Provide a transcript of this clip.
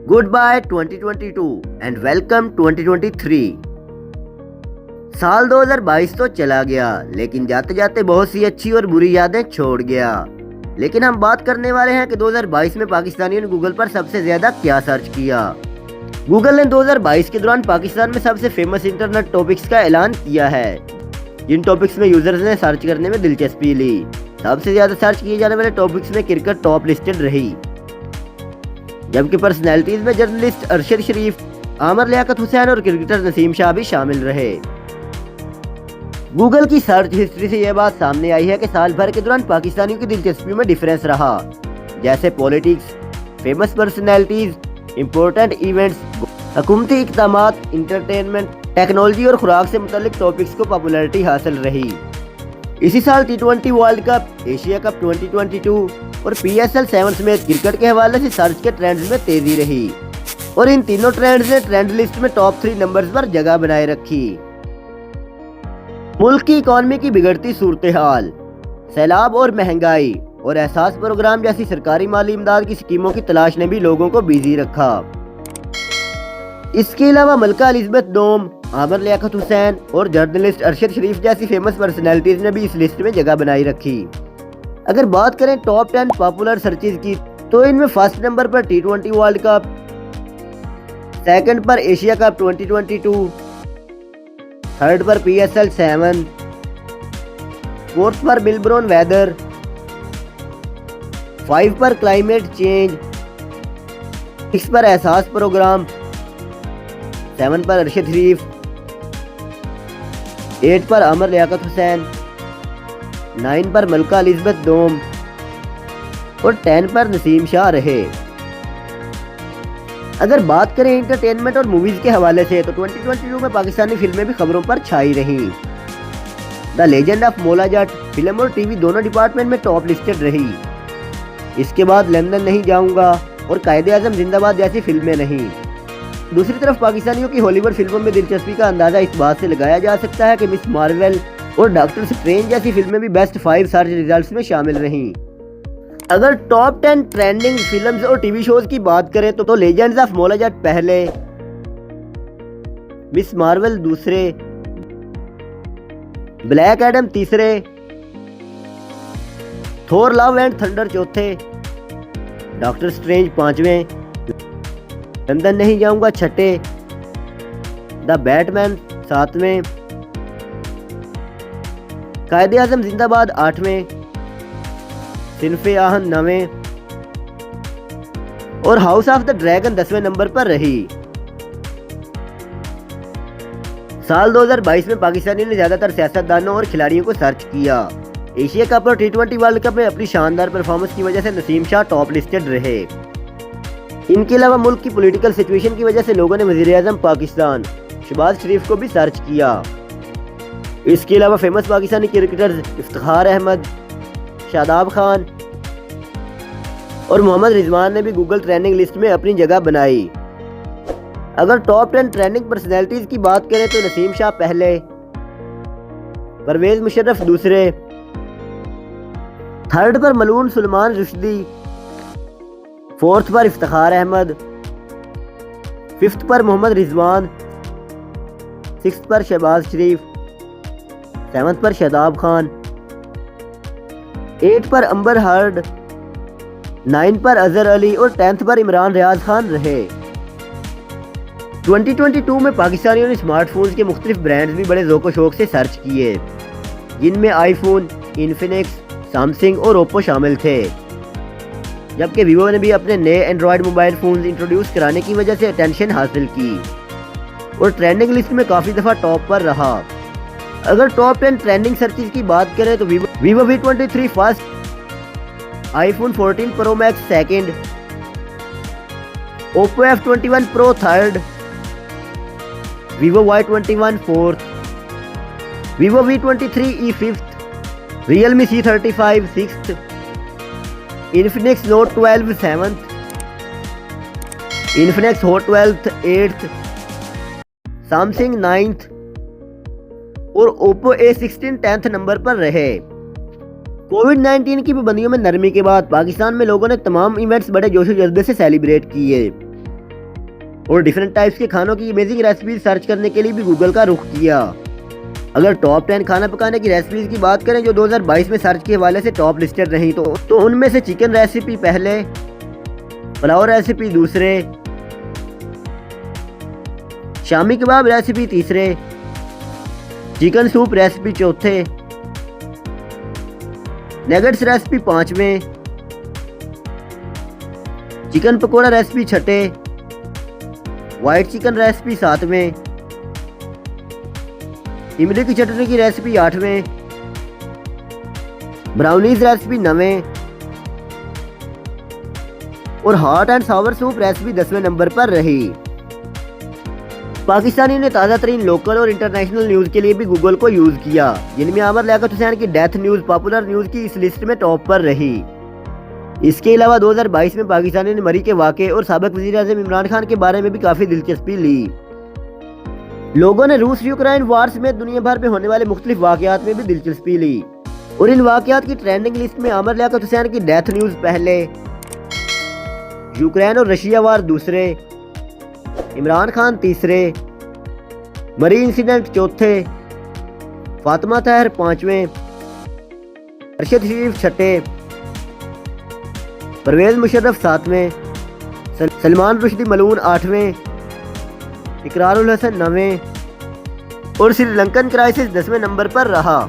Good bye 2022 and welcome 2023। साल 2022 तो चला गया, लेकिन जाते जाते बहुत सी अच्छी और बुरी यादें छोड़ गया। लेकिन हम बात करने वाले हैं कि 2022 में पाकिस्तानियों ने गूगल पर सबसे ज्यादा क्या सर्च किया। गूगल ने 2022 के दौरान पाकिस्तान में सबसे फेमस इंटरनेट टॉपिक्स का ऐलान किया है, जिन टॉपिक्स में यूजर्स ने सर्च करने में दिलचस्पी ली। सबसे ज्यादा सर्च किए जाने वाले टॉपिक्स में क्रिकेट टॉप लिस्टेड रही, जबकि पर्सनैलिटीज में जर्नलिस्ट अरशद शरीफ, आमिर लियाकत हुसैन और क्रिकेटर नसीम शाह भी शामिल रहे। गूगल की सर्च हिस्ट्री से यह बात सामने आई है कि साल भर के दौरान पाकिस्तानियों की दिलचस्पी में डिफरेंस रहा, जैसे politics, famous personalities, important events, हुकूमती इक़दामात, इंटरटेनमेंट, टेक्नोलॉजी और खुराक से मुतल्लिक टॉपिक्स को पॉपुलैरिटी हासिल रही। इसी साल T20 world cup, Asia cup 2022 और PSL 7 समेत क्रिकेट के हवाले से सर्च के ट्रेंड्स में तेजी रही और इन तीनों ट्रेंड्स ने ट्रेंड लिस्ट में टॉप 3 नंबर्स पर जगह बनाए रखी। मुल्क की इकॉनमी की बिगड़ती सूरत हाल, सैलाब और महंगाई और एहसास प्रोग्राम जैसी सरकारी माली इमदाद की स्कीमों की तलाश ने भी लोगों को बिजी रखा। इसके अलावा मलका एलिजबेथ डोम, आमिर लियाकत हुसैन और जर्नलिस्ट अरशद शरीफ जैसी फेमस पर्सनैलिटीज ने भी इस लिस्ट में जगह बनाई रखी। अगर बात करें टॉप 10 पॉपुलर सर्चेज की, तो इनमें फर्स्ट नंबर पर T20 वर्ल्ड कप, सेकंड पर एशिया कप 2022, थर्ड पर PSL 7, फोर्थ पर मिलबर्न वेदर, 5 पर क्लाइमेट चेंज, 6 पर एहसास प्रोग्राम, 7 पर अरशद शरीफ, 8 पर आमिर लियाकत हुसैन, 9 पर मलका एलिजबेथ डोम और 10 पर नसीम शाह रहे। अगर बात करें एंटरटेनमेंट और मूवीज के हवाले से, तो 2022 में पाकिस्तानी फिल्में भी खबरों पर छाई रही। The legend of Maula Jatt film और टीवी दोनों डिपार्टमेंट में टॉप लिस्टेड रही। इसके बाद लंदन नहीं जाऊंगा और कायदे आजम जिंदाबाद जैसी फिल्में नहीं। दूसरी तरफ पाकिस्तानियों की हॉलीवुड फिल्मों में दिलचस्पी का अंदाजा इस बात से लगाया जा सकता है कि मिस मार्वल और डॉक्टर स्ट्रेंज जैसी फिल्में भी बेस्ट 5 सर्च रिजल्ट्स में शामिल रहीं। अगर टॉप 10 ट्रेंडिंग फिल्म्स और टीवी शोज की बात करें तो लेजेंड्स ऑफ मौला जट पहले, मिस मार्वल दूसरे, ब्लैक एडम तीसरे, थोर लव एंड थंडर चौथे, डॉक्टर स्ट्रेंज 5वें, लंदन नहीं जाऊंगा 6ठे, द बैटमैन 7वें, कायदे आजम जिंदाबाद 8वें, सिनफे आहन 9वें और हाउस ऑफ द ड्रैगन 10वें नंबर पर रही। साल 2022 में पाकिस्तानी ने ज्यादातर सियासतदानों और खिलाड़ियों को सर्च किया। एशिया कप और T20 वर्ल्ड कप में अपनी शानदार परफॉर्मेंस की वजह से नसीम शाह टॉप लिस्टेड रहे। इनके अलावा मुल्क की पॉलिटिकल सिचुएशन की वजह से लोगों ने वज़ीर-ए-आज़म पाकिस्तान शहबाज शरीफ को भी सर्च किया। इसके अलावा फेमस पाकिस्तानी क्रिकेटर्स इफ्तिखार अहमद, शादाब खान और मोहम्मद रिजवान ने भी गूगल ट्रेंडिंग लिस्ट में अपनी जगह बनाई। अगर टॉप 10 ट्रेंडिंग पर्सनैलिटीज की बात करें तो नसीम शाह पहले, परवेज मुशर्रफ दूसरे, थर्ड पर मलून सुलेमान रुश्दी, फोर्थ पर इफ्तिखार अहमद, फिफ्थ पर मोहम्मद रिजवान, सिक्स्थ पर शहबाज शरीफ, 7th पर शादाब खान, 8 पर अंबर हर्ड, 9 पर अजहर अली और 10th पर इमरान रियाज खान रहे। 2022 में पाकिस्तानियों ने स्मार्टफोन्स के मुख्तलिफ ब्रांड्स भी बड़े ज़ौक़ शौक़ से सर्च किए, जिनमें आईफोन, इन्फिनिक्स, सैमसंग और ओप्पो शामिल थे। जबकि वीवो ने भी अपने नए एंड्रॉयड मोबाइल फ़ोन्स इंट्रोड्यूस कराने की वजह से अटेंशन हासिल की और ट्रेंडिंग लिस्ट में काफ़ी दफ़ा टॉप पर रहा। अगर टॉप 10 ट्रेंडिंग सर्चेज की बात करें तो Vivo V23 first, iPhone 14 pro max second, Oppo F21 pro third, Vivo Y21 fourth, Vivo V23e fifth, Realme C35 sixth, Infinix note 12 7th, Infinix hot 12th 8th, Samsung 9th और Oppo A16 10th number पर रहे। कोविड-19 की पाबंदियों में नरमी के बाद पाकिस्तान में लोगों ने तमाम इवेंट्स बड़े जोश व जज्बे से सेलिब्रेट किए। और डिफरेंट टाइप्स के खानों की अमेजिंग रेसिपीज सर्च करने के लिए भी गूगल का रुख किया। अगर टॉप 10 खाना पकाने की रेसिपीज की बात करें जो 2022 में सर्च के हवाले से टॉप लिस्टेड रही तो उनमें से चिकन रेसिपी पहले, पुलाव रेसिपी दूसरे, शामी कबाब रेसिपी तीसरे, चिकन सूप रेसिपी चौथे, नगेट्स रेसिपी पांचवें, चिकन पकोड़ा रेसिपी छठे, व्हाइट चिकन रेसिपी सातवें, इमली की चटनी की रेसिपी आठवें, ब्राउनीज रेसिपी नवें और hot and sour soup recipe 10वें नंबर पर रही। पाकिस्तानी ने ताज़ा तरीन लोकल और इंटरनेशनल न्यूज़ के लिए भी गूगल को यूज़ किया, जिनमें आमर लियाकत हुसैन की डेथ न्यूज़ पॉपुलर न्यूज़ की इस लिस्ट में टॉप पर रही। इसके अलावा 2022 में पाकिस्तानी ने मरी के वाक़े और साबिक वज़ीर-ए-आज़म इमरान खान के बारे में भी काफ़ी दिलचस्पी ली। लोगों ने रूस यूक्रेन वार समेत दुनिया भर में होने वाले मुख्तलिफ वाक़यात में भी दिलचस्पी ली और इन वाक़यात की ट्रेंडिंग लिस्ट में आमर लियाकत हुसैन की डेथ न्यूज़ पहले, यूक्रेन और रशिया वार दूसरे, इमरान खान तीसरे, मरी इंसिडेंट चौथे, फातिमा ताहिर पांचवें, अरशद शरीफ छठे, परवेज मुशर्रफ सातवें, सलमान रुश्दी मलून आठवें, इकरारुल हसन नवें और श्रीलंकन क्राइसिस 10वें नंबर पर रहा।